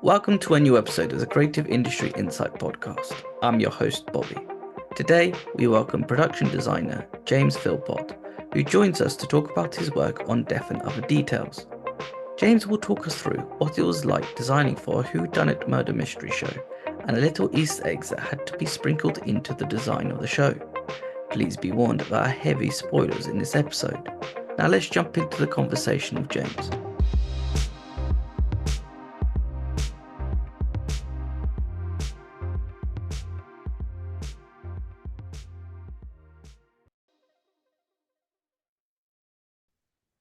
Welcome to a new episode of the Creative Industry Insight podcast. I'm your host, Bobby. Today, we welcome production designer James Philpott, who joins us to talk about his work on Death and Other Details. James will talk us through what it was like designing for a Whodunit Murder mystery show and the little Easter eggs that had to be sprinkled into the design of the show. Please be warned there are heavy spoilers in this episode. Now let's jump into the conversation with James.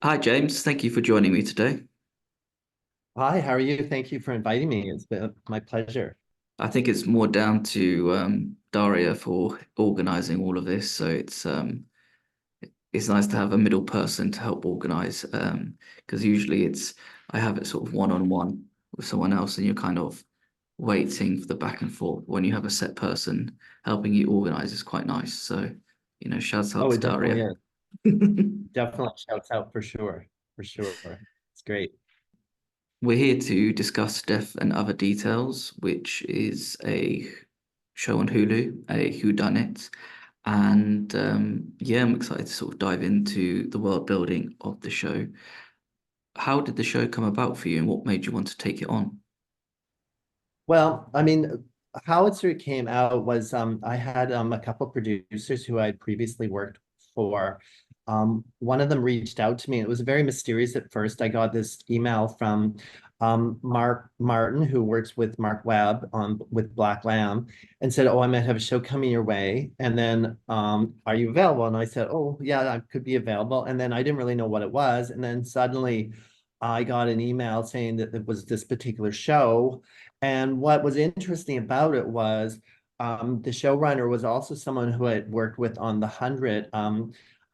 Hi, James. Thank you for joining me today. Hi, how are you? Thank you for inviting me. It's been my pleasure. I think it's more down to Daria for organizing all of this. So it's nice to have a middle person to help organize because usually I have it sort of one-on-one with someone else and you're kind of waiting for the back and forth. When you have a set person helping you organize, it's quite nice. So, shouts out Oh, to it definitely Daria. is. Definitely shouts out for sure. For sure. It's great. We're here to discuss Death and Other Details, which is a show on Hulu, a whodunit. And yeah, I'm excited to sort of dive into the world building of the show. How did the show come about for you and what made you want to take it on? Well, I mean, how it sort of came out was I had a couple producers who I'd previously worked for. One of them reached out to me. It was very mysterious at first. I got this email from Mark Martin, who works with Mark Webb on with Black Lamb, and said, "Oh, I might have a show coming your way. And then, are you available?" And I said, "Oh, yeah, I could be available." And then I didn't really know what it was. And then suddenly I got an email saying that it was this particular show. And what was interesting about it was the showrunner was also someone who I had worked with on The 100,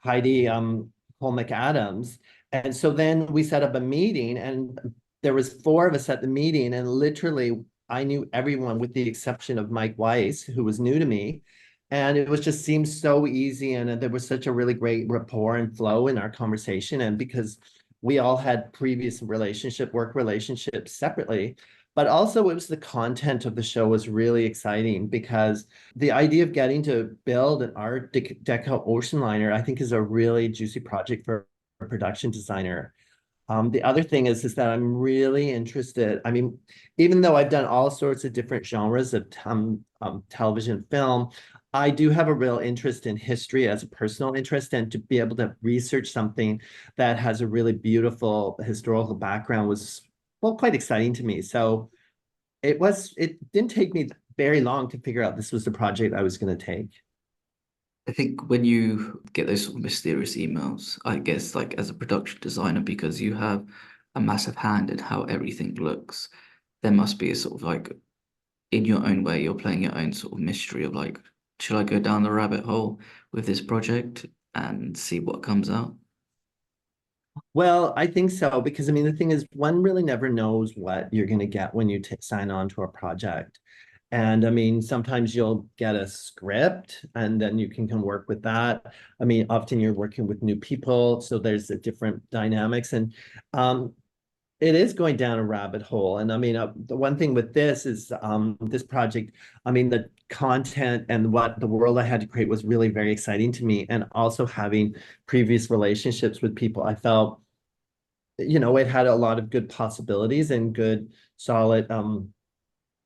Heidi Cole McAdams. And so then we set up a meeting, and there was four of us at the meeting, and literally I knew everyone with the exception of Mike Weiss, who was new to me. And it was just seemed so easy, and there was such a really great rapport and flow in our conversation. And because we all had previous work relationships separately, but also it was the content of the show was really exciting because the idea of getting to build an Art Deco ocean liner, I think, is a really juicy project for a production designer. The other thing is that I'm really interested. I mean, even though I've done all sorts of different genres of television film, I do have a real interest in history as a personal interest, and to be able to research something that has a really beautiful historical background was, well, quite exciting to me. So it didn't take me very long to figure out this was the project I was going to take. I think when you get those sort of mysterious emails, I guess like as a production designer, because you have a massive hand in how everything looks, there must be a sort of like in your own way, you're playing your own sort of mystery of like, should I go down the rabbit hole with this project and see what comes out? Well, I think so, because I mean, the thing is, one really never knows what you're going to get when you sign on to a project. And I mean, sometimes you'll get a script and then you can come work with that. I mean, often you're working with new people, so there's a different dynamics. And um, it is going down a rabbit hole. And I mean, the one thing with this is this project, I mean, the content and what the world I had to create was really very exciting to me. And also having previous relationships with people, I felt, it had a lot of good possibilities and good, solid,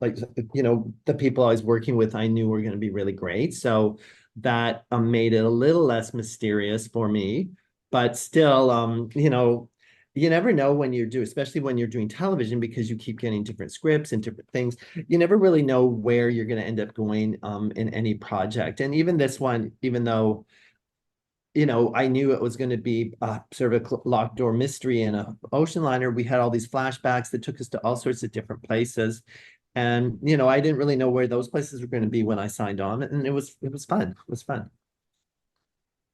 like, the people I was working with, I knew were going to be really great. So that made it a little less mysterious for me, but still, you never know when especially when you're doing television, because you keep getting different scripts and different things. You never really know where you're going to end up going in any project. And even this one, even though I knew it was going to be sort of a locked door mystery and a ocean liner. We had all these flashbacks that took us to all sorts of different places. And, I didn't really know where those places were going to be when I signed on. And it was fun. It was fun.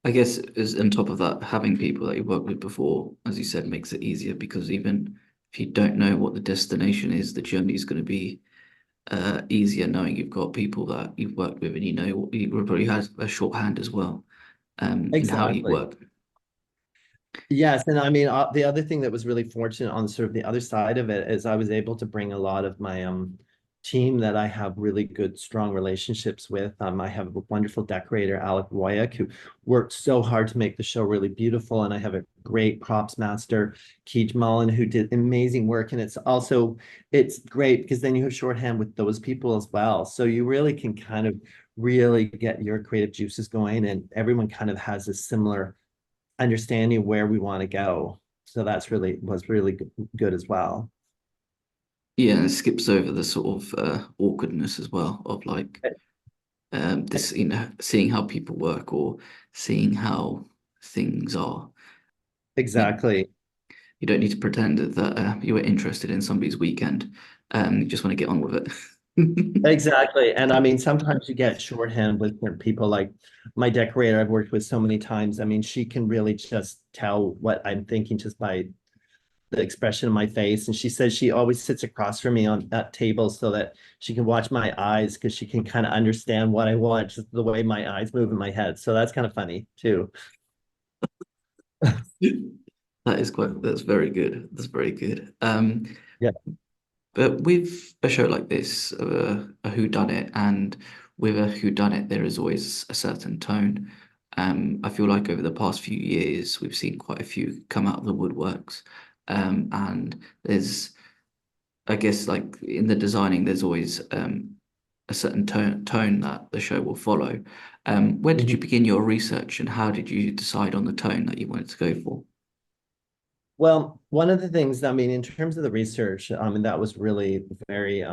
I guess as on top of that, having people that you've worked with before, as you said, makes it easier because even if you don't know what the destination is, the journey is going to be easier knowing you've got people that you've worked with and you probably had a shorthand as well in how you Exactly. work. Yes, and I mean the other thing that was really fortunate on sort of the other side of it is I was able to bring a lot of my team that I have really good, strong relationships with. I have a wonderful decorator, Alec Royak, who worked so hard to make the show really beautiful. And I have a great props master, Keith Mullen, who did amazing work. And it's great because then you have shorthand with those people as well. So you really can kind of really get your creative juices going, and everyone kind of has a similar understanding where we want to go. So that's really was really good as well. Yeah, and it skips over the sort of awkwardness as well of like this, seeing how people work or seeing how things are. You, Exactly. you don't need to pretend that you were interested in somebody's weekend. You just want to get on with it. Exactly. And I mean, sometimes you get shorthand with different people. Like my decorator I've worked with so many times. I mean, she can really just tell what I'm thinking just by the expression of my face. And she says she always sits across from me on that table so that she can watch my eyes because she can kind of understand what I want, just the way my eyes move in my head. So that's kind of funny too. That's very good. That's very good. Yeah, But with a show like this, a whodunit, and with a whodunit, there is always a certain tone. I feel like over the past few years, we've seen quite a few come out of the woodworks. And there's, I guess, like in the designing, there's always a certain tone that the show will follow. Where did you Mhm. begin your research, and how did you decide on the tone that you wanted to go for? Well, one of the things, I mean, in terms of the research, and that was really very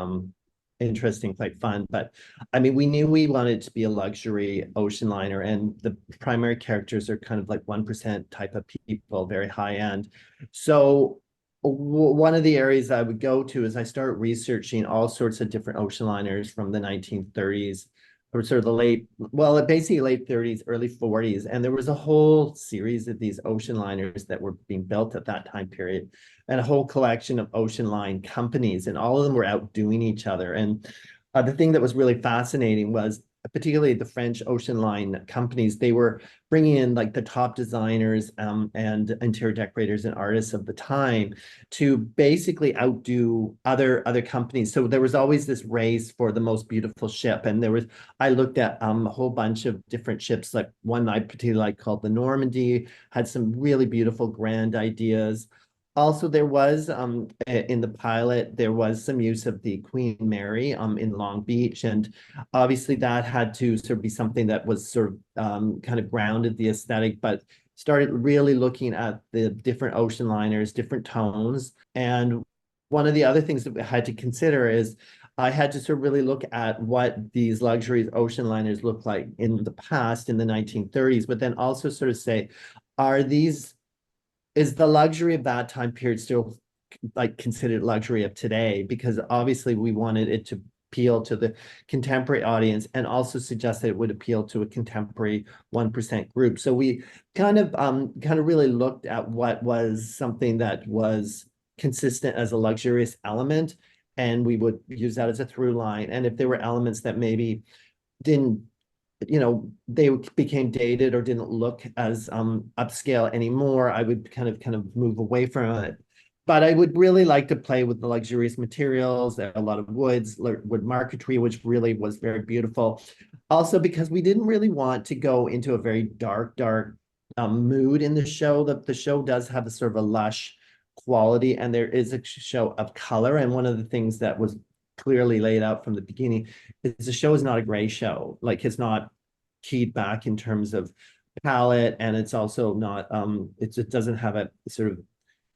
interesting, quite fun. But I mean, we knew we wanted to be a luxury ocean liner, and the primary characters are kind of like 1% type of people, very high end. So one of the areas I would go to is I start researching all sorts of different ocean liners from the 1930s or sort of the basically late 30s, early 40s. And there was a whole series of these ocean liners that were being built at that time period, and a whole collection of ocean line companies, and all of them were outdoing each other. And the thing that was really fascinating was particularly the French ocean line companies. They were bringing in like the top designers and interior decorators and artists of the time to basically outdo other companies. So there was always this race for the most beautiful ship. And I looked at a whole bunch of different ships, like one I particularly like called the Normandy, had some really beautiful grand ideas. Also, there was in the pilot, there was some use of the Queen Mary in Long Beach. And obviously that had to sort of be something that was sort of kind of grounded the aesthetic, but started really looking at the different ocean liners, different tones. And one of the other things that we had to consider is I had to sort of really look at what these luxury ocean liners looked like in the past, in the 1930s, but then also sort of say, are these is the luxury of that time period still like considered luxury of today? Because obviously we wanted it to appeal to the contemporary audience and also suggest that it would appeal to a contemporary 1% group. So we kind of really looked at what was something that was consistent as a luxurious element, and we would use that as a through line. And if there were elements that maybe didn't, they became dated or didn't look as upscale anymore, I would kind of move away from it. But I would really like to play with the luxurious materials, a lot of wood marquetry, which really was very beautiful. Also, because we didn't really want to go into a very dark mood in the show. The show does have a sort of a lush quality, and there is a show of color. And one of the things that was clearly laid out from the beginning is the show is not a gray show. Like it's not keyed back in terms of palette, and it's also not it doesn't have a sort of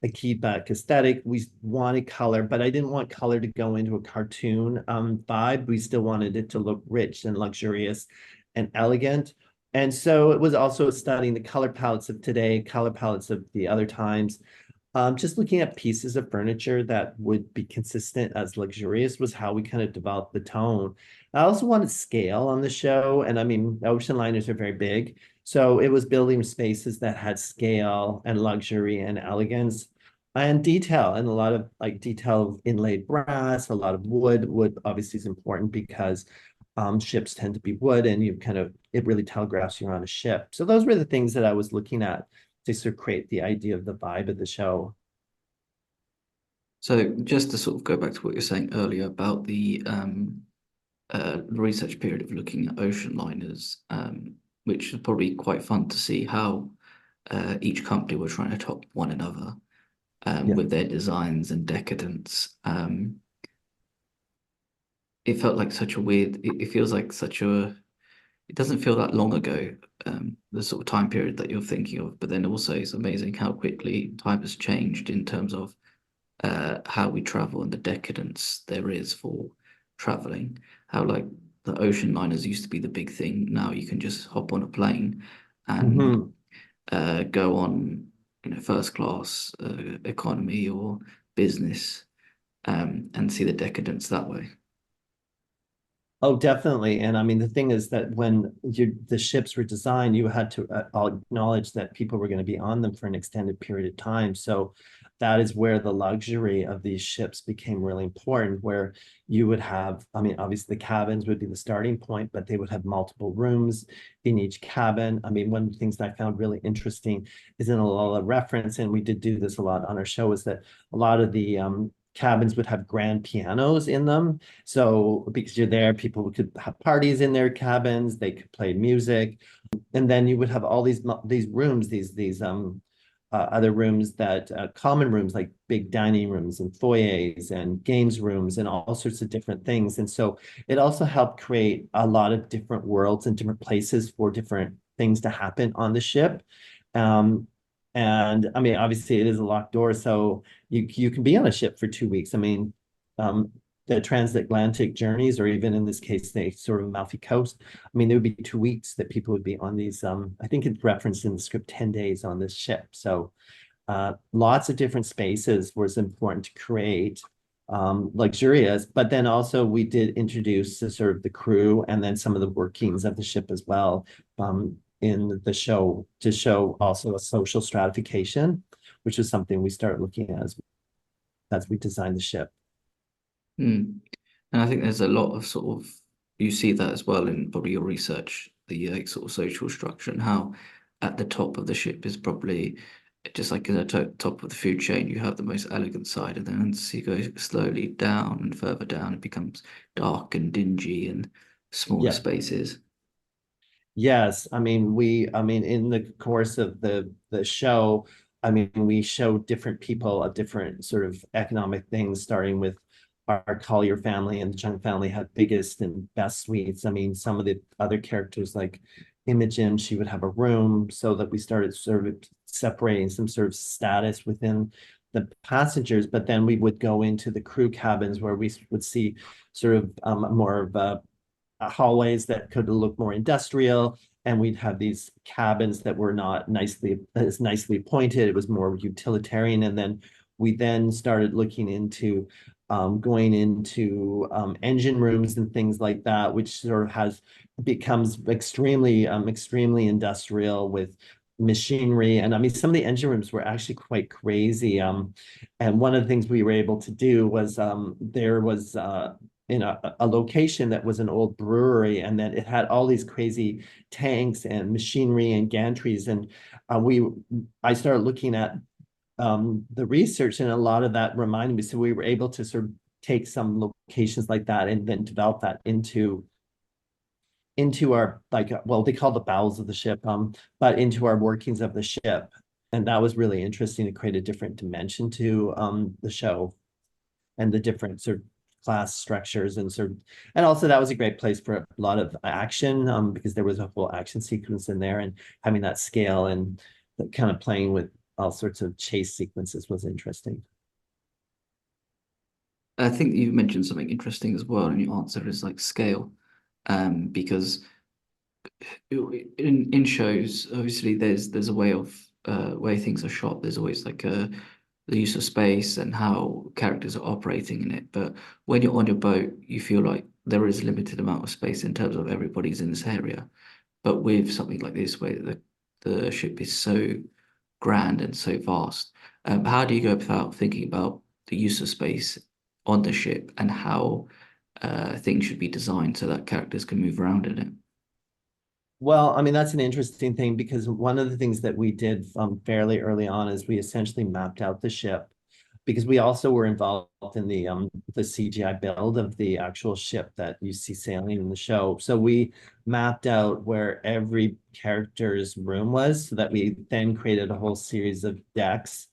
a keyed back aesthetic. We wanted color, but I didn't want color to go into a cartoon vibe. We still wanted it to look rich and luxurious and elegant. And so it was also studying the color palettes of today, color palettes of the other times. Just looking at pieces of furniture that would be consistent as luxurious was how we kind of developed the tone. I also wanted scale on the show. And I mean, ocean liners are very big. So it was building spaces that had scale and luxury and elegance and detail, and a lot of like detail of inlaid brass, a lot of wood. Wood obviously is important because ships tend to be wood, and it really telegraphs you're on a ship. So those were the things that I was looking at. to sort of create the idea of the vibe of the show. So just to sort of go back to what you're saying earlier about the research period of looking at ocean liners, which is probably quite fun to see how each company were trying to top one another Yeah. with their designs and decadence. It felt like such a weird, it feels like such a, it doesn't feel that long ago, the sort of time period that you're thinking of, but then also it's amazing how quickly time has changed in terms of how we travel and the decadence there is for traveling. How like the ocean liners used to be the big thing. Now you can just hop on a plane and Mhm. go on, first class, economy or business, and see the decadence that way. Oh, definitely. And I mean, the thing is that when the ships were designed, you had to acknowledge that people were going to be on them for an extended period of time. So that is where the luxury of these ships became really important, where you would have, I mean, obviously the cabins would be the starting point, but they would have multiple rooms in each cabin. I mean, one of the things that I found really interesting is in a lot of reference, and we did do this a lot on our show, is that a lot of the cabins would have grand pianos in them. So because you're there, people could have parties in their cabins, they could play music, and then you would have all these rooms, these other rooms that common rooms like big dining rooms and foyers and games rooms and all sorts of different things. And so it also helped create a lot of different worlds and different places for different things to happen on the ship. Um, and I mean, obviously, it is a locked door, so you can be on a ship for 2 weeks. I mean, the transatlantic journeys, or even in this case, the sort of Amalfi Coast. I mean, there would be 2 weeks that people would be on these. I think it's referenced in the script 10 days on this ship. So lots of different spaces was important to create, luxurious, but then also we did introduce the sort of the crew and then some of the workings of the ship as well. In the show to show also a social stratification, which is something we started looking at as we designed the ship. Mm. And I think there's a lot of sort of, you see that as well in probably your research, the sort of social structure and how at the top of the ship is probably just like in the top of the food chain, you have the most elegant side, and then as you go slowly down and further down, it becomes dark and dingy and smaller Yeah. spaces. Yes, I mean, in the course of the show, I mean, we show different people of different sort of economic things, starting with our Collier family and the Chung family had biggest and best suites. I mean, some of the other characters like Imogen, she would have a room, so that we started sort of separating some sort of status within the passengers, but then we would go into the crew cabins where we would see sort of more of a hallways that could look more industrial, and we'd have these cabins that were not nicely pointed. It was more utilitarian, and then we then started looking into going into engine rooms and things like that, which sort of becomes extremely industrial with machinery. And I mean, some of the engine rooms were actually quite crazy. And one of the things we were able to do was there was in a location that was an old brewery, and then it had all these crazy tanks and machinery and gantries. And I started looking at the research, and a lot of that reminded me. So we were able to sort of take some locations like that and then develop that into our, like, well, they call the bowels of the ship, but into our workings of the ship. And that was really interesting to create a different dimension to the show and the different sort of class structures and sort of, and also that was a great place for a lot of action, because there was a whole action sequence in there, and having that scale and kind of playing with all sorts of chase sequences was interesting. I think you mentioned something interesting as well, and your answer is like scale, because in shows, obviously there's a way of way things are shot. There's always like the use of space and how characters are operating in it. But when you're on your boat, you feel like there is a limited amount of space in terms of everybody's in this area. But with something like this, where the ship is so grand and so vast, how do you go about thinking about the use of space on the ship and how things should be designed so that characters can move around in it? Well, I mean, that's an interesting thing because one of the things that we did fairly early on is we essentially mapped out the ship because we also were involved in the CGI build of the actual ship that you see sailing in the show. So we mapped out where every character's room was so that we then created a whole series of decks,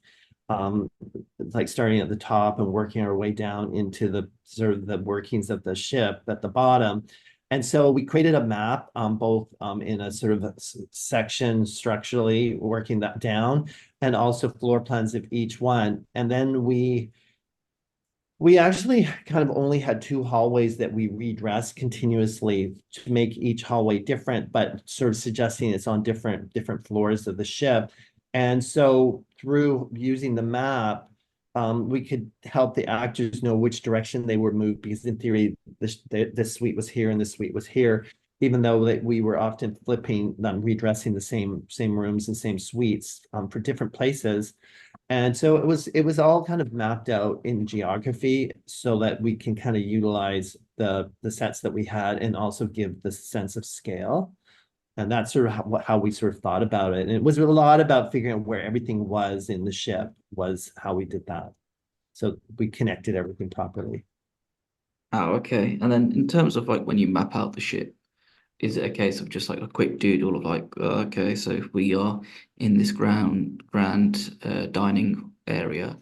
um, like starting at the top and working our way down into the sort of the workings of the ship at the bottom. And so we created a map, both in a sort of a section structurally working that down, and also floor plans of each one. And then we actually kind of only had two hallways that we redressed continuously to make each hallway different, but sort of suggesting it's on different floors of the ship. And so through using the map, we could help the actors know which direction they were moved because in theory, this suite was here and this suite was here, even though that we were often flipping them, redressing the same rooms and same suites for different places. And so it was all kind of mapped out in geography so that we can kind of utilize the sets that we had and also give the sense of scale. And that's sort of how we sort of thought about it. And it was a lot about figuring out where everything was in the ship was how we did that. So we connected everything properly. Oh, okay. And then in terms of like when you map out the ship, is it a case of just like a quick doodle of like, okay, so if we are in this grand dining area,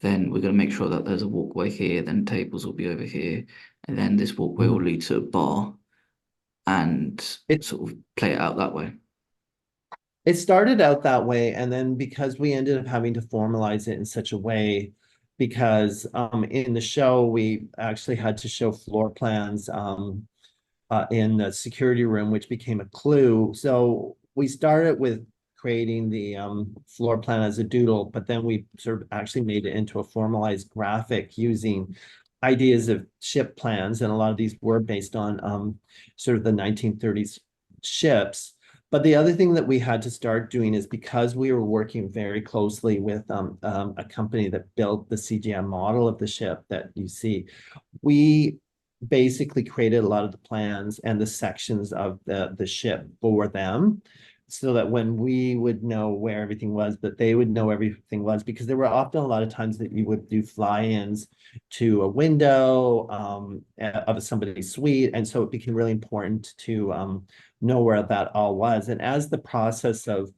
then we're going to make sure that there's a walkway here, then tables will be over here, and then this walkway will Mhm. lead to a bar and It sort of play it out that way. it started out that way, and then because we ended up having to formalize it in such a way, because in the show we actually had to show floor plans in the security room, which became a clue. So we started with creating the floor plan as a doodle, but then we sort of actually made it into a formalized graphic using ideas of ship plans. And a lot of these were based on sort of the 1930s ships. But the other thing that we had to start doing is because we were working very closely with a company that built the CGI model of the ship that you see, we basically created a lot of the plans and the sections of the ship for them so that when we would know where everything was, that they would know everything was, because there were often a lot of times that you would do fly-ins to a window of somebody's suite. And so it became really important to know where that all was. And as the process of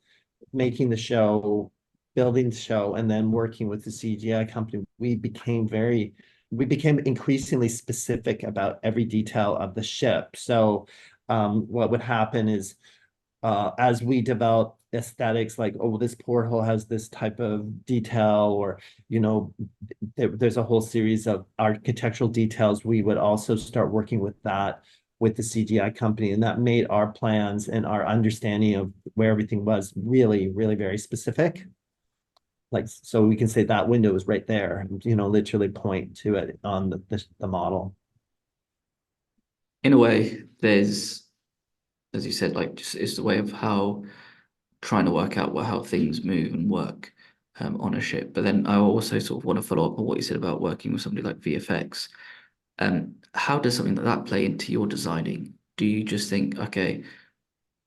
making the show, building the show, and then working with the CGI company, we became increasingly specific about every detail of the ship. So what would happen is as we develop aesthetics like, oh, this porthole has this type of detail, or, there's a whole series of architectural details, we would also start working with that with the CGI company. And that made our plans and our understanding of where everything was really, really very specific. Like, so we can say that window is right there, literally point to it on the model. In a way, there's, as you said, like just it's the way of how trying to work out how things move and work on a ship. But then I also sort of want to follow up on what you said about working with somebody like VFX. How does something like that play into your designing? Do you just think, okay,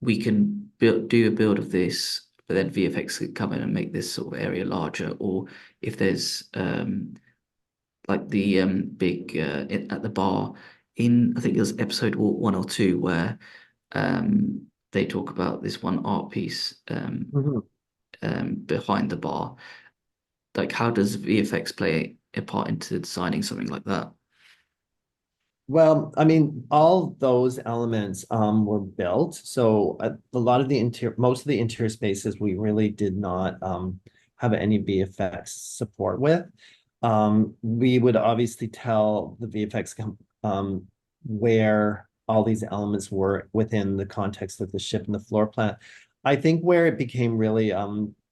we can do a build of this, but then VFX could come in and make this sort of area larger? Or if there's like the big at the bar in, I think it was episode one or two where they talk about this one art piece Mhm. behind the bar. Like, how does VFX play a part into designing something like that? Well, I mean, all those elements were built. So a lot of most of the interior spaces we really did not have any VFX support with. We would obviously tell the VFX where all these elements were within the context of the ship and the floor plan. I think where it became really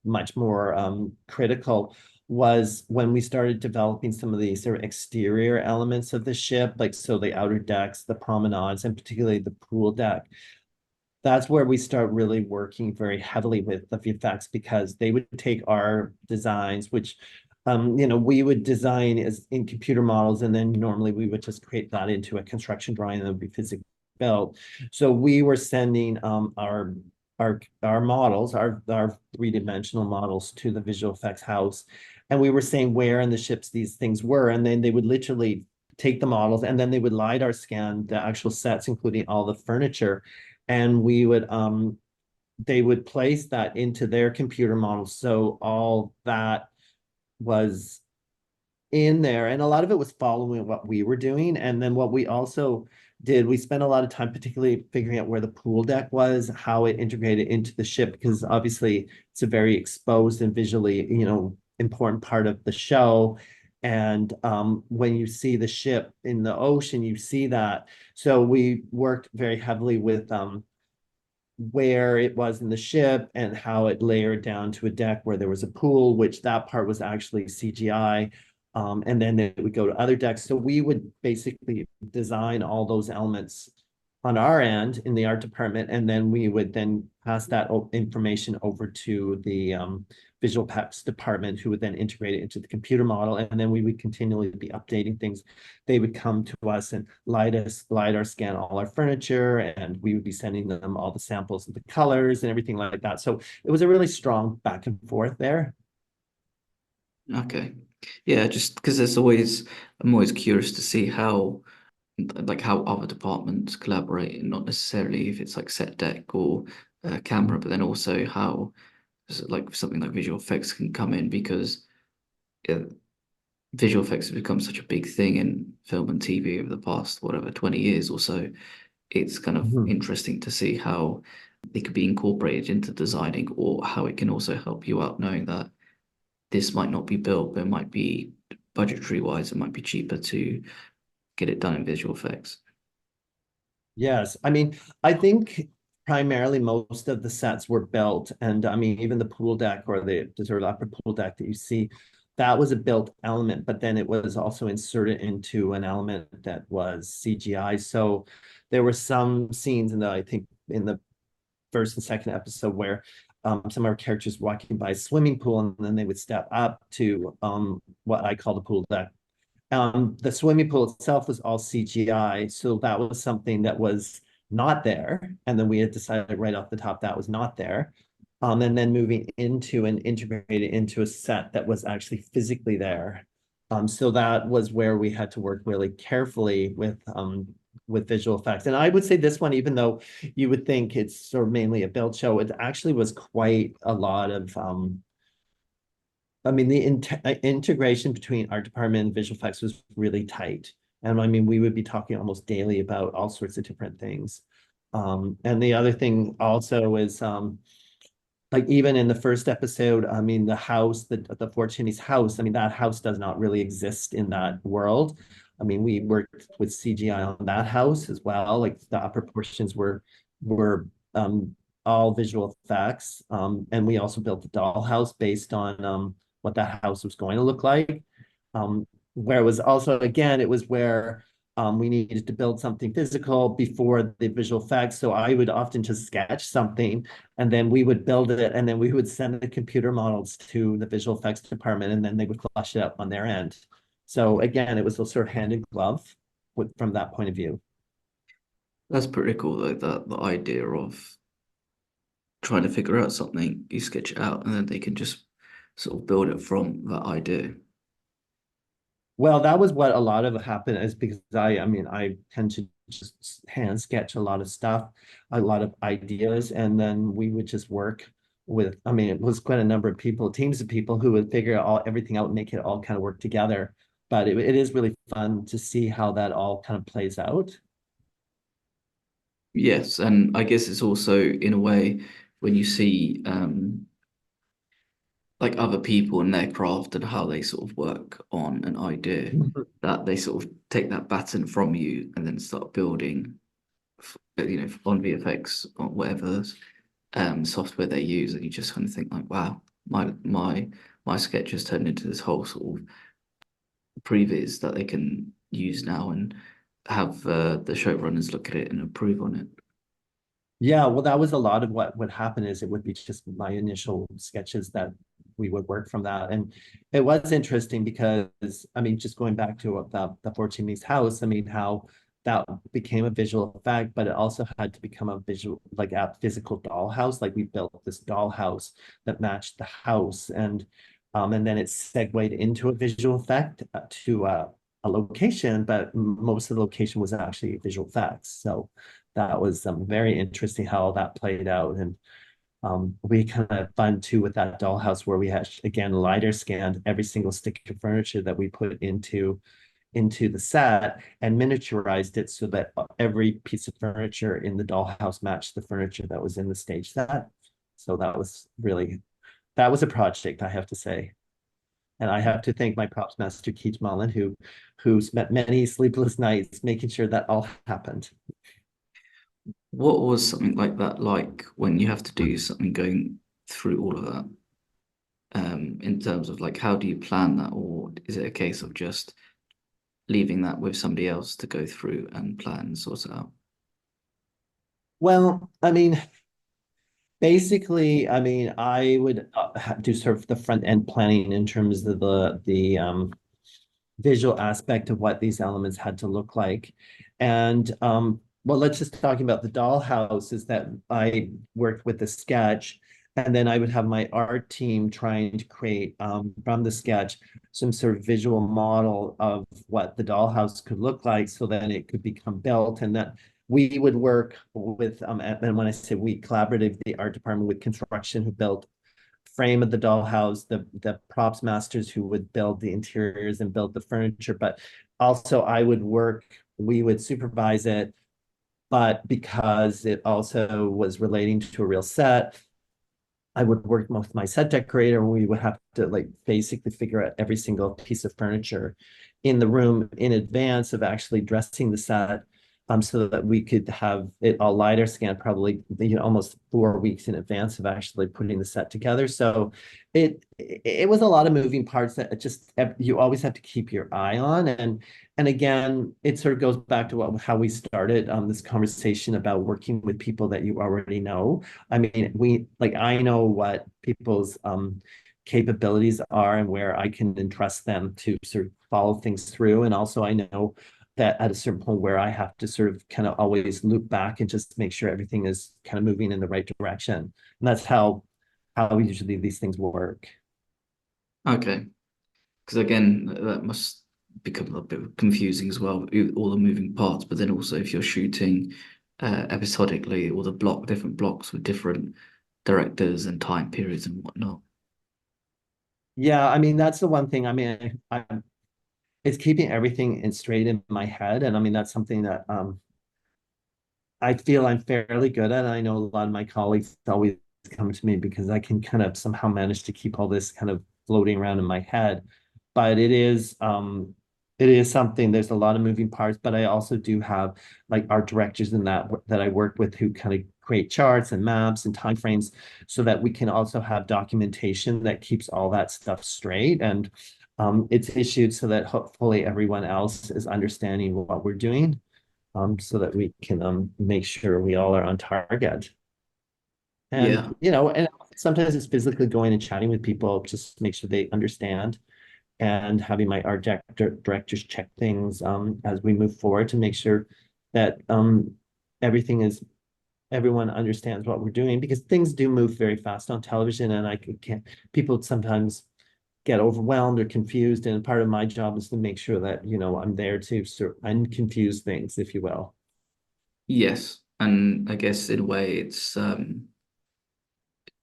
much more critical was when we started developing some of the sort of exterior elements of the ship, like so the outer decks, the promenades, and particularly the pool deck. That's where we start really working very heavily with the VFX, because they would take our designs, which we would design as in computer models, and then normally we would just create that into a construction drawing that would be physically built. So we were sending our models, our three-dimensional models to the visual effects house. And we were saying where in the ships these things were. And then they would literally take the models and then they would LiDAR scan the actual sets, including all the furniture. And we would they would place that into their computer models. So all that was in there, and a lot of it was following what we were doing. And then what we also did, we spent a lot of time particularly figuring out where the pool deck was, how it integrated into the ship, because obviously it's a very exposed and visually, important part of the show. And when you see the ship in the ocean, you see that. So we worked very heavily with where it was in the ship and how it layered down to a deck where there was a pool, which that part was actually CGI. And then it would go to other decks. So we would basically design all those elements on our end in the art department, and then we would then pass that information over to the visual effects department, who would then integrate it into the computer model, and then we would continually be updating things. They would come to us and LiDAR scan all our furniture, and we would be sending them all the samples of the colors and everything like that. So it was a really strong back and forth there. Okay. Yeah, just because I'm always curious to see how other departments collaborate, and not necessarily if it's like set deck or camera, but then also how like something like visual effects can come in, because visual effects have become such a big thing in film and TV over the past, whatever, 20 years or so. It's kind of interesting to see how it could be incorporated into designing, or how it can also help you out knowing that this might not be built, but it might be budgetary wise, it might be cheaper to get it done in visual effects. Yes, I mean, I think primarily most of the sets were built, and I mean, even the pool deck or the sort of upper pool deck that you see, that was a built element, but then it was also inserted into an element that was CGI. So there were some scenes I think in the first and second episode where some of our characters walking by a swimming pool, and then they would step up to what I call the pool deck. The swimming pool itself was all CGI, so that was something that was not there. And then we had decided right off the top that was not there. And then moving into and integrated into a set that was actually physically there. So that was where we had to work really carefully with visual effects. And I would say this one, even though you would think it's sort of mainly a build show, it actually was quite a lot of I mean, the integration between art department and visual effects was really tight. And I mean, we would be talking almost daily about all sorts of different things. And the other thing also is like even in the first episode, I mean, the house, the Fortuny's house, I mean, that house does not really exist in that world. I mean, we worked with CGI on that house as well. Like the upper portions were all visual effects. And we also built the dollhouse based on what that house was going to look like. Where it was also, again, it was where we needed to build something physical before the visual effects. So I would often just sketch something, and then we would build it, and then we would send the computer models to the visual effects department, and then they would flush it up on their end. So again, it was a sort of hand in glove from that point of view. That's pretty cool, like the idea of trying to figure out something, you sketch it out, and then they can just sort of build it from that idea. Well, that was what a lot of it happened, is because I mean, I tend to just hand sketch a lot of stuff, a lot of ideas, and then we would just work with, I mean, it was quite a number of people, teams of people who would figure everything out and make it all kind of work together. But it is really fun to see how that all kind of plays out. Yes, and I guess it's also in a way when you see like other people and their craft and how they sort of work on an idea, that they sort of take that baton from you and then start building, on VFX or whatever software they use, and you just kind of think like, wow, my sketch has turned into this whole sort of previs that they can use now, and have the showrunners look at it and improve on it. Yeah, well, that was a lot of what would happen, is it would be just my initial sketches that we would work from that. And it was interesting because, I mean, just going back to the Fortuny's house, I mean, how that became a visual effect, but it also had to become a visual, like a physical dollhouse. Like we built this dollhouse that matched the house, and then it segued into a visual effect to a location, but most of the location was actually visual effects. So that was very interesting how all that played out. And we kind of fun too with that dollhouse where we had again LiDAR scanned every single stick of furniture that we put into the set and miniaturized it so that every piece of furniture in the dollhouse matched the furniture that was in the stage set. So that was a project, I have to say. And I have to thank my props master, Keith Mullen, who spent many sleepless nights making sure that all happened. What was something like that like when you have to do something going through all of that? In terms of like how do you plan that, or is it a case of just leaving that with somebody else to go through and plan and sort it out? Well, I mean, basically, I mean, I would do sort of the front end planning in terms of the visual aspect of what these elements had to look like. And well, let's just talking about the dollhouse is that I worked with the sketch, and then I would have my art team trying to create from the sketch some sort of visual model of what the dollhouse could look like so then it could become built. And that we would work with and when I say we, collaborative, the art department with construction who built frame of the dollhouse, the props masters who would build the interiors and build the furniture, but also we would supervise it, but because it also was relating to a real set, I would work with my set decorator and we would have to like basically figure out every single piece of furniture in the room in advance of actually dressing the set, so that we could have it all LiDAR scanned probably almost 4 weeks in advance of actually putting the set together. So it was a lot of moving parts that just you always have to keep your eye on. And again, it sort of goes back to how we started this conversation about working with people that you already know. I mean, I know what people's capabilities are and where I can entrust them to sort of follow things through. And also I know that at a certain point where I have to sort of kind of always loop back and just make sure everything is kind of moving in the right direction. And that's how usually these things work. Okay, because again, that must become a bit confusing as well, with all the moving parts. But then also, if you're shooting episodically, all the different blocks with different directors and time periods and whatnot. Yeah, I mean that's the one thing. I mean, it's keeping everything in straight in my head, and I mean that's something that I feel I'm fairly good at. I know a lot of my colleagues always come to me because I can kind of somehow manage to keep all this kind of floating around in my head. But it is something, there's a lot of moving parts, but I also do have like art directors in that I work with who kind of create charts and maps and timeframes so that we can also have documentation that keeps all that stuff straight. And it's issued so that hopefully everyone else is understanding what we're doing, so that we can make sure we all are on target. And Yeah, and sometimes it's physically going and chatting with people just to make sure they understand, and having my directors check things as we move forward to make sure that everything is everyone understands what we're doing, because things do move very fast on television, and I can't people sometimes get overwhelmed or confused, and part of my job is to make sure that I'm there to sort of unconfuse things, if you will. yes, and I guess in a way, it's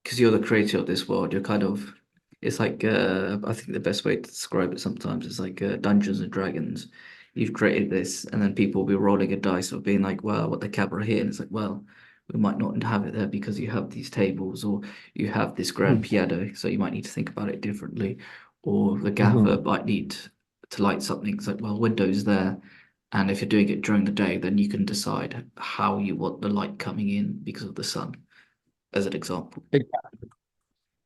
because you're the creator of this world. You're kind of it's like I think the best way to describe it sometimes is like Dungeons and Dragons. You've created this, and then people will be rolling a dice of being like, "Well, what the camera here?" And it's like, "Well, we might not have it there because you have these tables, or you have this grand Mhm. piano, so you might need to think about it differently, or the gaffer Mhm. might need to light something." It's like, well, windows there, and if you're doing it during the day, then you can decide how you want the light coming in because of the sun, as an example.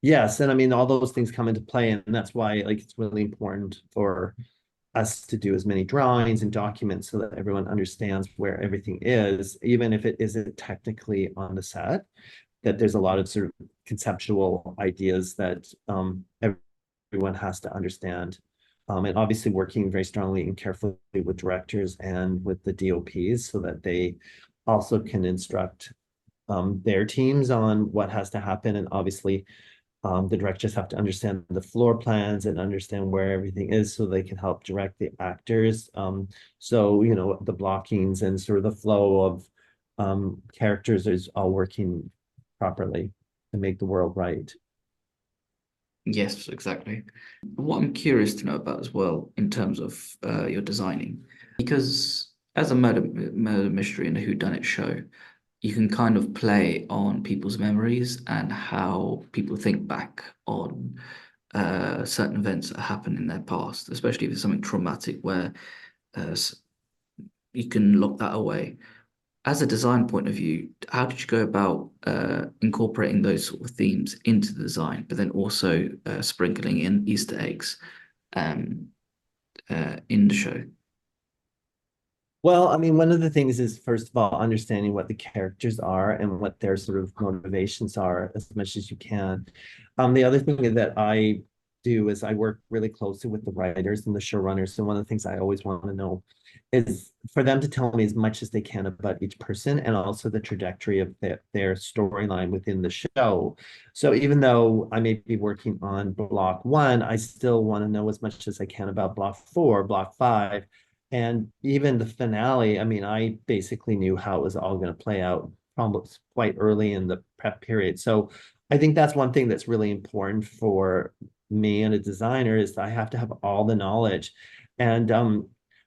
Yes, and I mean all those things come into play, and that's why like it's really important for us to do as many drawings and documents so that everyone understands where everything is, even if it isn't technically on the set, that there's a lot of sort of conceptual ideas that everyone has to understand. And obviously working very strongly and carefully with directors and with the DOPs so that they also can instruct their teams on what has to happen. And obviously the directors have to understand the floor plans and understand where everything is so they can help direct the actors. So, you know, the blockings and sort of the flow of characters is all working properly to make the world right. Yes, exactly. What I'm curious to know about as well in terms of your designing, because as a murder mystery and a whodunit show, you can kind of play on people's memories and how people think back on certain events that happened in their past, especially if it's something traumatic where uh, you can lock that away. As a design point of view, how did you go about incorporating those sort of themes into the design, but then also sprinkling in Easter eggs um, in the show? Well, I mean, one of the things is, first of all, understanding what the characters are and what their sort of motivations are as much as you can. The other thing that I do is I work really closely with the writers and the showrunners. So one of the things I always want to know is for them to tell me as much as they can about each person and also the trajectory of their storyline within the show. So even though I may be working on block one, I still want to know as much as I can about block four, block five, and even the finale. I mean, I basically knew how it was all going to play out almost quite early in the prep period. So I think that's one thing that's really important for me and a designer is I have to have all the knowledge. And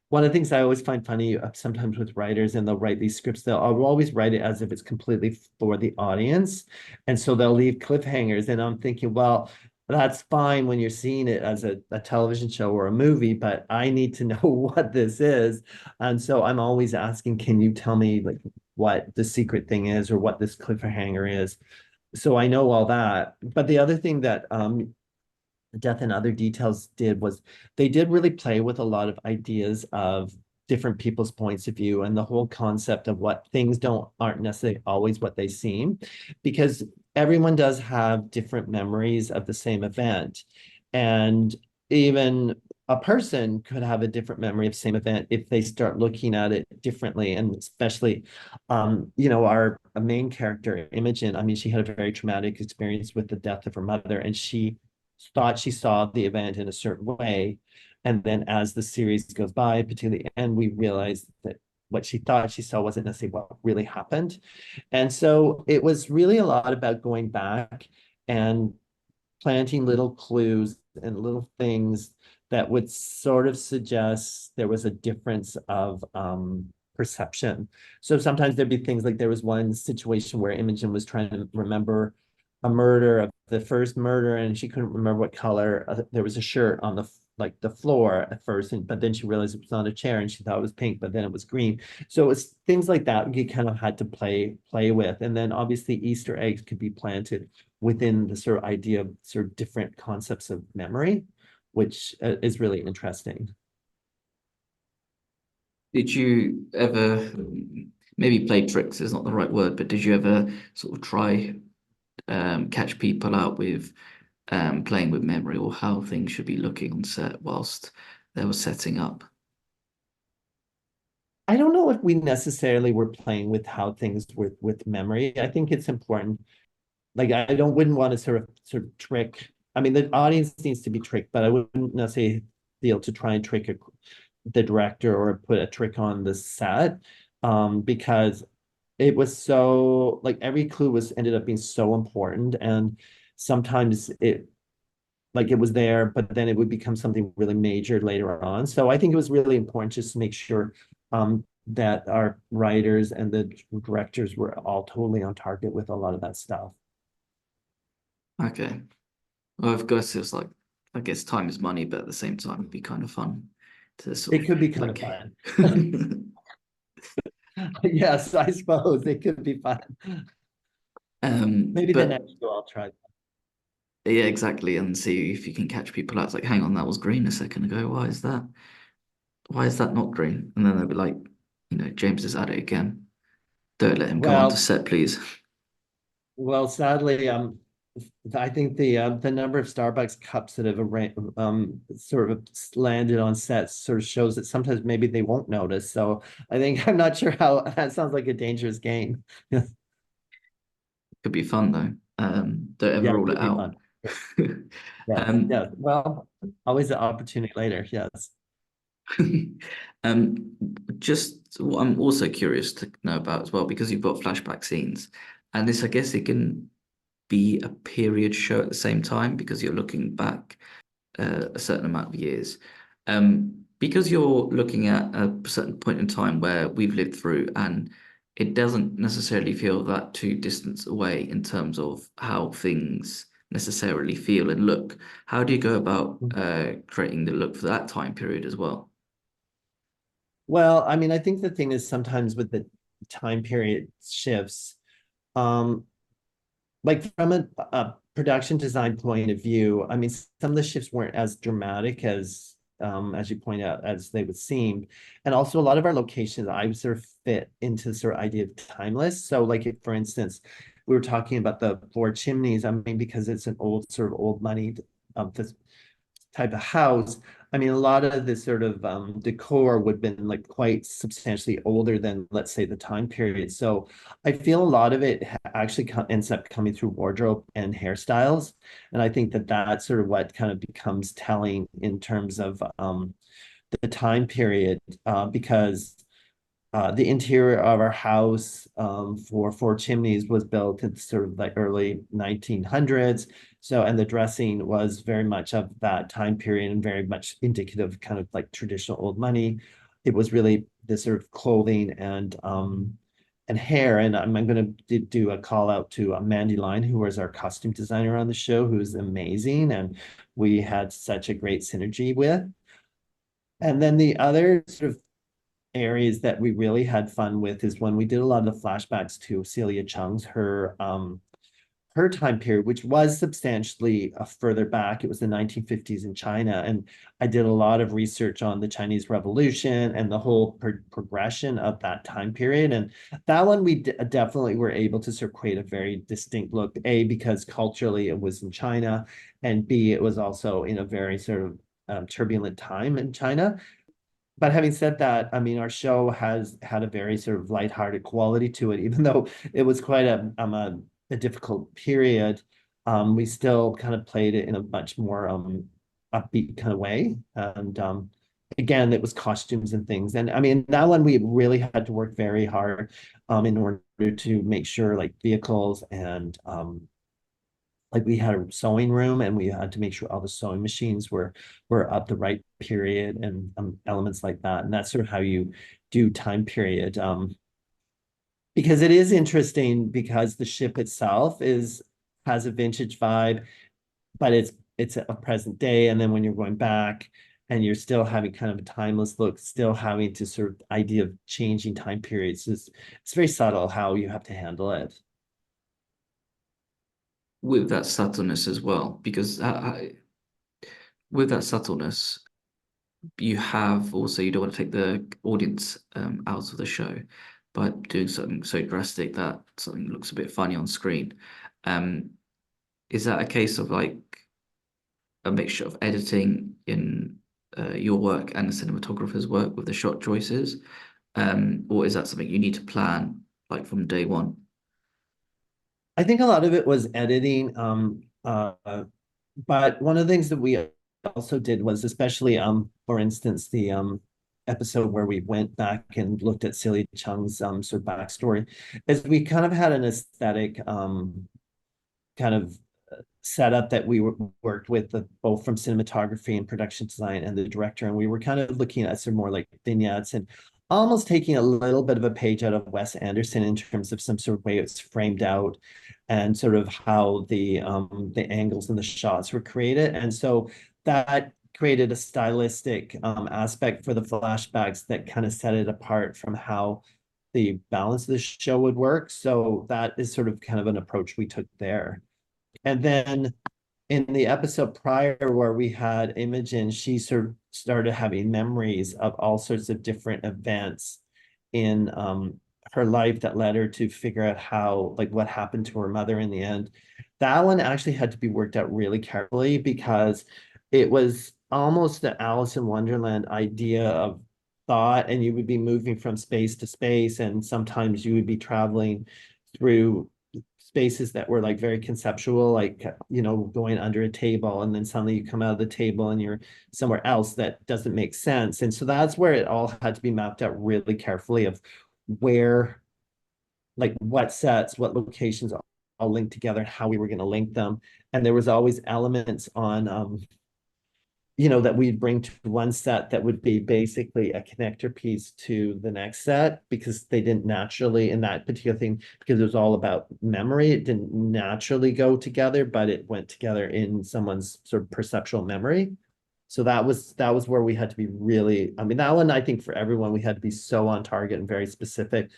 one of the things I always find funny sometimes with writers, and they'll write these scripts, they'll always write it as if it's completely for the audience. And so they'll leave cliffhangers. And I'm thinking, well, that's fine when you're seeing it as a television show or a movie, but I need to know what this is. And so I'm always asking, can you tell me like what the secret thing is or what this cliffhanger is? So I know all that. But the other thing that Death and Other Details did was they did really play with a lot of ideas of different people's points of view and the whole concept of what things don't aren't necessarily always what they seem, because everyone does have different memories of the same event. And even a person could have a different memory of the same event if they start looking at it differently. And especially, you know, our main character, Imogen, I mean, she had a very traumatic experience with the death of her mother, and she thought she saw the event in a certain way. And then as the series goes by, particularly the end, we realize that what she thought she saw wasn't necessarily what really happened. And so it was really a lot about going back and planting little clues and little things that would sort of suggest there was a difference of perception. So sometimes there'd be things like there was one situation where Imogen was trying to remember a murder of the first murder and she couldn't remember what color. There was a shirt on the like the floor at first, but then she realized it was on a chair and she thought it was pink, but then it was green. So it's things like that you kind of had to play with. And then obviously Easter eggs could be planted within the sort of idea of sort of different concepts of memory, which is really interesting. Did you ever, maybe play tricks is not the right word, but did you ever sort of try catch people out with playing with memory or how things should be looking on set whilst they were setting up? I don't know if we necessarily were playing with how things were with memory. I think it's important. Like I don't wouldn't want to sort of trick. I mean, the audience needs to be tricked, but I wouldn't necessarily feel to try and trick the director or put a trick on the set, because it was so like every clue was ended up being so important, and sometimes it like it was there, but then it would become something really major later on. So I think it was really important just to make sure that our writers and the directors were all totally on target with a lot of that stuff. Okay. Well, of course, it's like, I guess time is money, but at the same time, it'd be kind of fun to sort It of could be kind of like. fun. Yes, I suppose it could be fun. Maybe the But next show I'll try. yeah, exactly, and see if you can catch people out. It's like, hang on, that was green a second ago. Why is that? Why is that not green? And then they'll be like, James is at it again. Don't let him come onto Well, set, please. sadly, I think the number of Starbucks cups that have sort of landed on sets sort of shows that sometimes maybe they won't notice. So I think I'm not sure how that sounds like a dangerous game. Could be fun though. Don't ever Yeah, it rule it could be out. fun. Yes, Um, yes. Well, always an opportunity later. Yes. um, just what I'm also curious to know about as well, because you've got flashback scenes, and this, I guess, it can be a period show at the same time because you're looking back a certain amount of years. Because you're looking at a certain point in time where we've lived through, and it doesn't necessarily feel that too distant away in terms of how things necessarily feel and look. How do you go about creating the look for that time period as well? Well, I mean, I think the thing is sometimes with the time period shifts, um, like from a production design point of view, I mean, some of the shifts weren't as dramatic as you point out, as they would seem. And also a lot of our locations, I sort of fit into the sort of idea of timeless. So like if, for instance, we were talking about the four chimneys, I mean, because it's an old sort of old moneyed this type of house. I mean, a lot of the sort of decor would have been like quite substantially older than, let's say, the time period. So I feel a lot of it actually ends up coming through wardrobe and hairstyles. And I think that that's sort of what kind of becomes telling in terms of the time period, because the interior of our house for Four Chimneys was built in sort of like early 1900s. So, and the dressing was very much of that time period and very much indicative, kind of like traditional old money. It was really this sort of clothing and hair. And I'm going to do a call out to Mandy Line, who was our costume designer on the show, who's amazing, and we had such a great synergy with. And then the other sort of areas that we really had fun with is when we did a lot of the flashbacks to Celia Chung's her time period, which was substantially further back. It was the 1950s in China, and I did a lot of research on the Chinese Revolution and the whole progression of that time period. And that one we definitely were able to sort of create a very distinct look. A, because culturally it was in China, and B, it was also in a very sort of turbulent time in China. But having said that, I mean, our show has had a very sort of lighthearted quality to it, even though it was quite a difficult period. We still kind of played it in a much more upbeat kind of way. And again, it was costumes and things. And I mean, that one we really had to work very hard in order to make sure like vehicles and like we had a sewing room and we had to make sure all the sewing machines were up the right period and elements like that. And that's sort of how you do time period. Because it is interesting because the ship itself has a vintage vibe, but it's a present day. And then when you're going back and you're still having kind of a timeless look, still having to sort of idea of changing time periods, it's very subtle how you have to handle it. With that subtleness as well, because with that subtleness, you have also, you don't want to take the audience out of the show by doing something so drastic that something looks a bit funny on screen. Um, is that a case of like a mixture of editing in your work and the cinematographer's work with the shot choices? Or is that something you need to plan like from day one? I think a lot of it was editing. But one of the things that we also did was especially for instance the episode where we went back and looked at Celia Chung's sort of backstory is we kind of had an aesthetic kind of setup that we worked with both from cinematography and production design and the director, and we were kind of looking at some more like vignettes and almost taking a little bit of a page out of Wes Anderson in terms of some sort of way it's framed out and sort of how the angles and the shots were created. And so that created a stylistic aspect for the flashbacks that kind of set it apart from how the balance of the show would work. So that is sort of kind of an approach we took there. And then in the episode prior where we had Imogen, she sort of started having memories of all sorts of different events in her life that led her to figure out how, like what happened to her mother in the end. that one actually had to be worked out really carefully because it was almost the Alice in Wonderland idea of thought, and you would be moving from space to space, and sometimes you would be traveling through spaces that were like very conceptual, like going under a table, and then suddenly you come out of the table and you're somewhere else that doesn't make sense. And so that's where it all had to be mapped out really carefully of where, like what sets, what locations all linked together, and how we were going to link them. And there was always elements on that we'd bring to one set that would be basically a connector piece to the next set, because they didn't naturally in that particular thing, because it was all about memory. It didn't naturally go together, but it went together in someone's sort of perceptual memory. So that was where we had to be really, I mean, that one, I think for everyone, we had to be so on target and very specific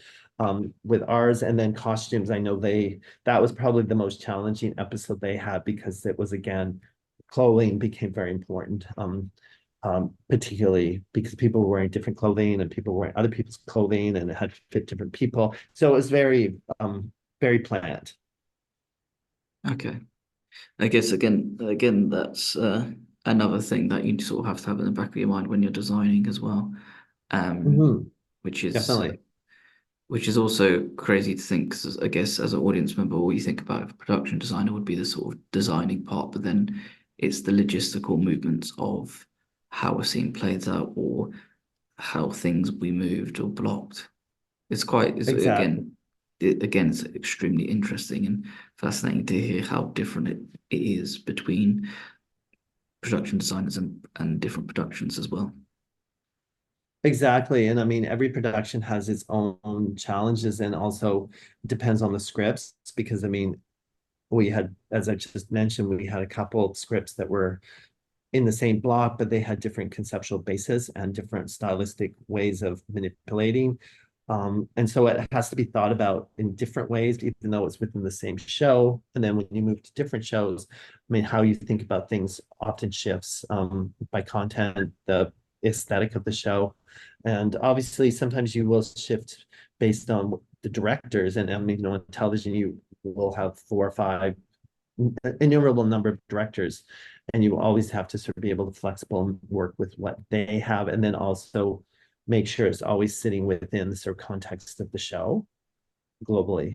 with ours. And then costumes, I know that was probably the most challenging episode they had, because it was, again, clothing became very important, particularly because people were wearing different clothing and people were wearing other people's clothing, and it had to fit different people. So it was very planned. Okay. I guess again, that's another thing that you sort of have to have in the back of your mind when you're designing as well, um, Mhm, which is definitely. which is also crazy to think. 'Cause I guess as an audience member, all you think about a production designer would be the sort of designing part, but then it's the logistical movements of how a scene plays out or how things will be moved or blocked. Exactly. Again, it's extremely interesting and fascinating to hear how different it is between production designers and different productions as well. Exactly. And I mean, every production has its own challenges, and also depends on the scripts, because I mean, we had, as I just mentioned, we had a couple of scripts that were in the same block, but they had different conceptual bases and different stylistic ways of manipulating. And so it has to be thought about in different ways, even though it's within the same show. And then when you move to different shows, I mean, how you think about things often shifts by content, the aesthetic of the show. And obviously, sometimes you will shift based on the directors. And I mean, on television, you will have four or five, innumerable number of directors, and you always have to sort of be able to flexible and work with what they have, and then also make sure it's always sitting within the sort of context of the show globally.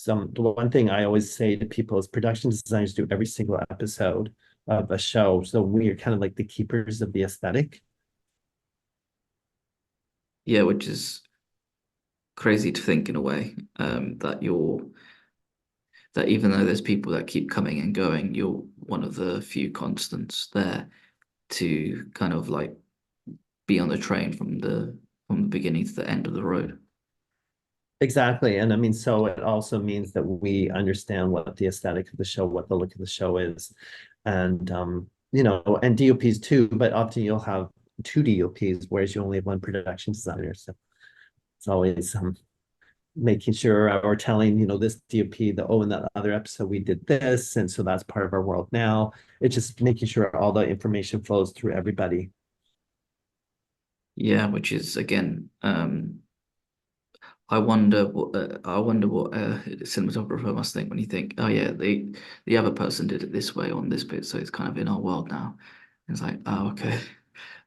The one thing I always say to people is production designers do every single episode of a show, so we are kind of like the keepers of the aesthetic. Yeah, which is crazy to think in a way, that even though there's people that keep coming and going, you're one of the few constants there to kind of like be on the train from the beginning to the end of the road. Exactly. And I mean, so it also means that we understand what the aesthetic of the show, what the look of the show is. And and DOPs too, but often you'll have two DOPs, whereas you only have one production designer. So it's always making sure, or telling, this DOP, in that other episode we did this, and so that's part of our world now. It's just making sure all the information flows through everybody. Yeah, which is again, I wonder what a cinematographer must think when you think, oh yeah, the other person did it this way on this bit, so it's kind of in our world now. It's like, oh okay,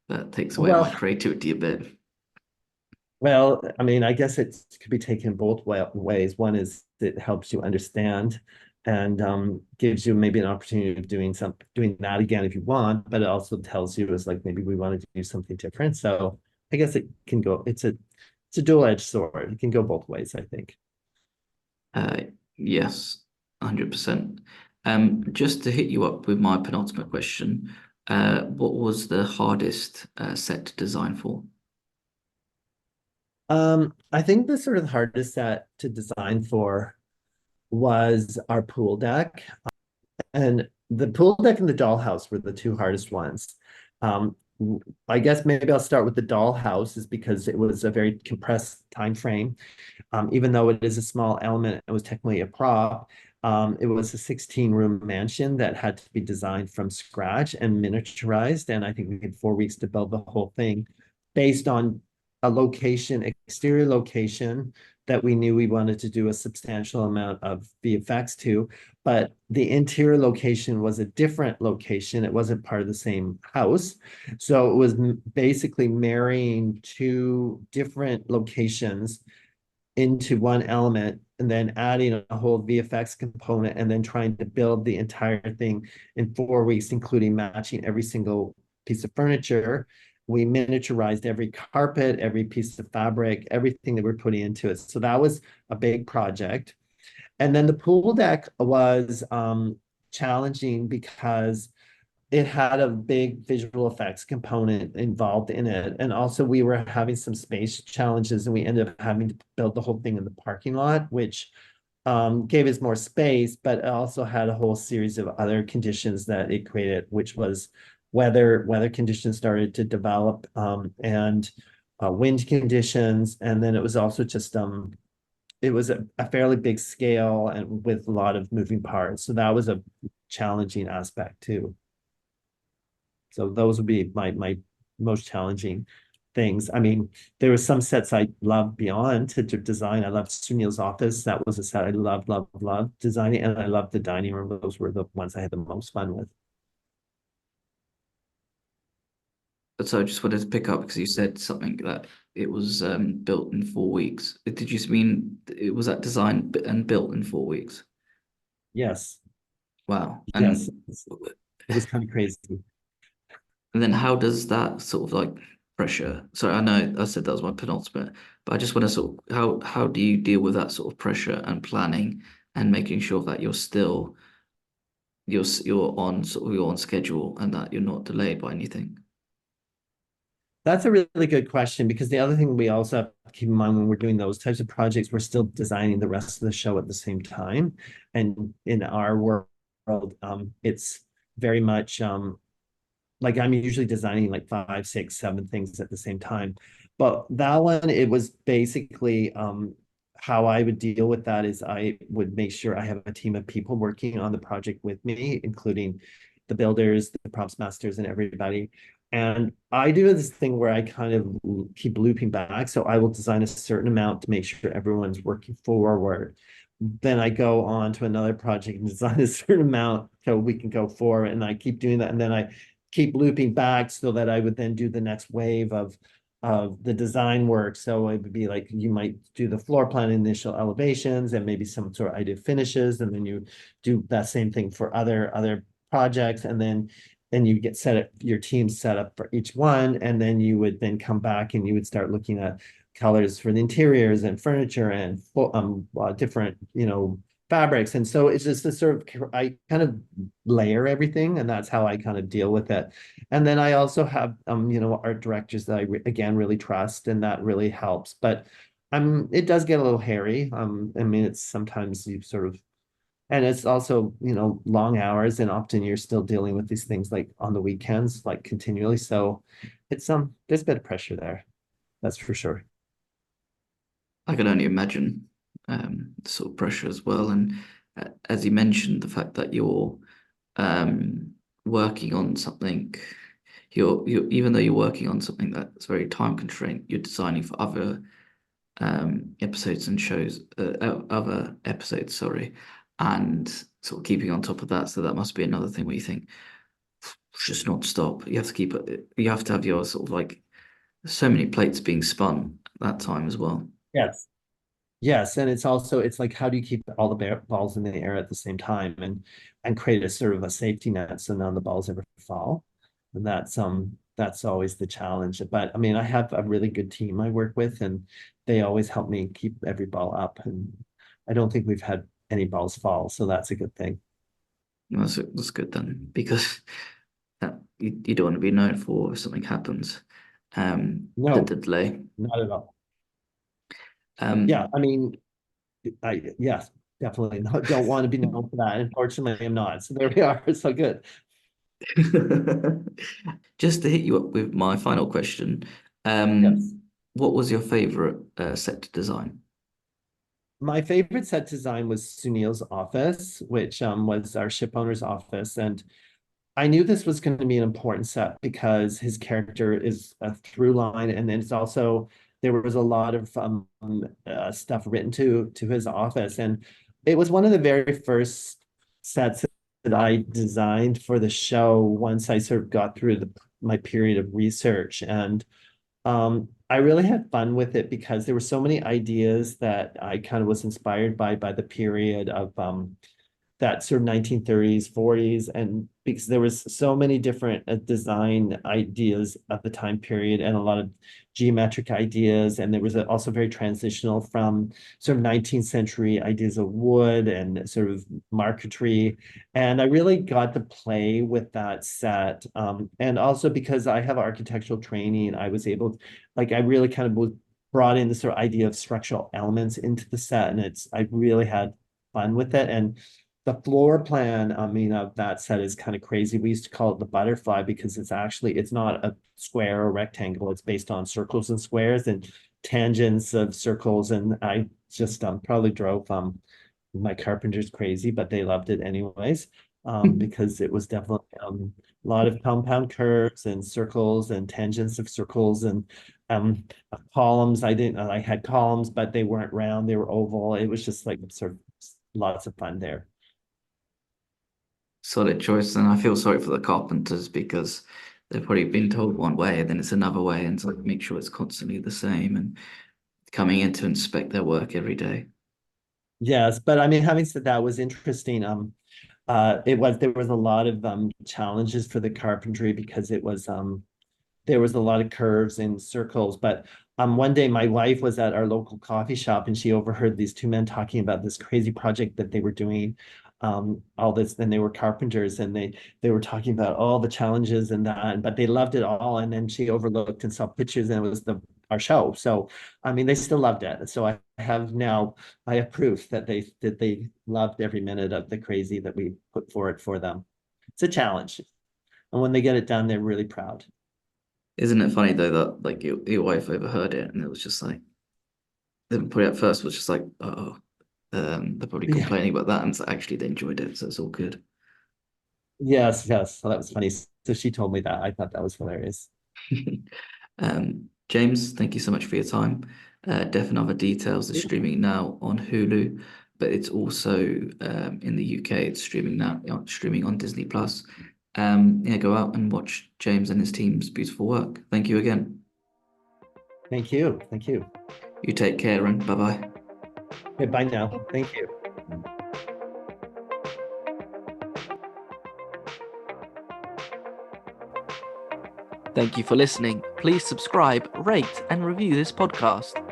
that takes away my Well, creativity a bit. I mean, I guess it could be taken both ways. One is it helps you understand, and gives you maybe an opportunity of doing that again if you want, but it also tells you is like maybe we want to do something different. So I guess it can go. It's a dual-edged sword. It can go both ways, I think. Uh, yes, 100%. Just to hit you up with my penultimate question, what was the hardest set to design for? I think the sort of hardest set to design for was our pool deck. And the pool deck and the dollhouse were the two hardest ones. Um, I guess maybe I'll start with the dollhouse, is because it was a very compressed time frame. Even though it is a small element, it was technically a prop. It was a 16-room mansion that had to be designed from scratch and miniaturized. And I think we had 4 weeks to build the whole thing based on a location, exterior location, that we knew we wanted to do a substantial amount of VFX to, but the interior location was a different location. It wasn't part of the same house. So it was basically marrying two different locations into one element and then adding a whole VFX component and then trying to build the entire thing in 4 weeks, including matching every single piece of furniture. We miniaturized every carpet, every piece of fabric, everything that we're putting into it. So that was a big project. And then the pool deck was challenging because it had a big visual effects component involved in it. And also we were having some space challenges and we ended up having to build the whole thing in the parking lot, which gave us more space, but it also had a whole series of other conditions that it created, which was weather conditions started to develop, and wind conditions. And then it was also just it was a fairly big scale and with a lot of moving parts. So that was a challenging aspect too. So those would be my most challenging things. I mean, there were some sets I loved beyond to design. I loved Sunil's office. That was a set I loved designing, and I loved the dining room. Those were the ones I had the most fun with. But so I just wanted to pick up because you said something that it was built in 4 weeks. Did you mean it was that designed and built in 4 weeks? Yes, Wow. yes, it was kind of crazy. And then how does that sort of like pressure? So I know I said that was my penultimate, but I just want to sort of how do you deal with that sort of pressure and planning and making sure that you're still you're on schedule and that you're not delayed by anything? That's a really good question, because the other thing we also have to keep in mind when we're doing those types of projects, we're still designing the rest of the show at the same time. And in our world, it's very much like I'm usually designing like 5, 6, 7 things at the same time. But that one, it was basically how I would deal with that is I would make sure I have a team of people working on the project with me, including the builders, the props masters, and everybody. And I do this thing where I kind of keep looping back. So I will design a certain amount to make sure everyone's working forward. Then I go on to another project and design a certain amount so we can go forward. And I keep doing that. And then I keep looping back so that I would then do the next wave of the design work. So it would be like you might do the floor plan initial elevations and maybe some sort of idea finishes, and then you do that same thing for other projects, and then you get set up your team set up for each one, and then you would then come back and you would start looking at colors for the interiors and furniture and different fabrics. And so it's just a sort of, I kind of layer everything, and that's how I kind of deal with it. And then I also have art directors that I again really trust, and that really helps. But it does get a little hairy. I mean, it's sometimes you sort of, and it's also, long hours, and often you're still dealing with these things like on the weekends, like continually. So it's there's a bit of pressure there. That's for sure. I can only imagine the sort of pressure as well. And as you mentioned, the fact that you're working on something, you're even though you're working on something that's very time constrained, you're designing for other episodes and shows, other episodes, sorry, and sort of keeping on top of that. So that must be another thing where you think, just not stop. You have to keep it. You have to have your sort of like so many plates being spun at that time as well. Yes. Yes, and it's like, how do you keep all the balls in the air at the same time, and create a sort of a safety net so none of the balls ever fall. And that's always the challenge. But I mean, I have a really good team I work with, and they always help me keep every ball up, and I don't think we've had any balls fall, so that's a good thing. That's good then, because you don't want to be known for if something happens. No, The delay. not at all. Yeah, Um, I mean, yes, definitely don't want to be known for that. Unfortunately, I'm not. So there we are. So good. just to hit you up with my final question, Yes. what was your favorite set to design? My favorite set design was Sunil's office, which was our ship owner's office. And I knew this was going to be an important set because his character is a through line, and then it's also there was a lot of stuff written to his office, and it was one of the very first sets that I designed for the show once I sort of got through my period of research. And I really had fun with it because there were so many ideas that I kind of was inspired by the period of that sort of 1930s, 40s, and because there was so many different design ideas of the time period and a lot of geometric ideas, and there was also very transitional from sort of 19th century ideas of wood and sort of marquetry, and I really got to play with that set, and also because I have architectural training, I was able to, like, I really kind of brought in the sort of idea of structural elements into the set, and I really had fun with it. And the floor plan, I mean, of that set is kind of crazy. We used to call it the butterfly because it's not a square or rectangle. It's based on circles and squares and tangents of circles. And I just probably drove my carpenters crazy, but they loved it anyways, because it was definitely a lot of compound curves and circles and tangents of circles and columns. I had columns, but they weren't round, they were oval. It was just like sort of lots of fun there. Solid choice. And I feel sorry for the carpenters because they've probably been told one way and then it's another way, and it's like make sure it's constantly the same and coming in to inspect their work every day. Yes, but I mean, having said that, was interesting. There was a lot of challenges for the carpentry because there was a lot of curves and circles. But one day my wife was at our local coffee shop and she overheard these two men talking about this crazy project that they were doing. All this, and they were carpenters, and they were talking about all the challenges and that, but they loved it all. And then she overlooked and saw pictures, and it was our show. So I mean, they still loved it. So I have proof that they loved every minute of the crazy that we put forward for them. It's a challenge, and when they get it done, they're really proud. Isn't it funny though that like your wife overheard it and it was just like they probably at first was just like, oh, they're probably Yeah. complaining about that, and so actually they enjoyed it, so it's all good. Yes, yes. So that was funny. So she told me that. I thought that was hilarious. James, thank you so much for your time. Death and Other Details is streaming now on Hulu, but it's also in the UK. It's streaming now, streaming on Disney Plus. Yeah, go out and watch James and his team's beautiful work. Thank you again. Thank you. Thank you. You take care and bye bye. Okay, bye now. Thank you. Thank you for listening. Please subscribe, rate, and review this podcast.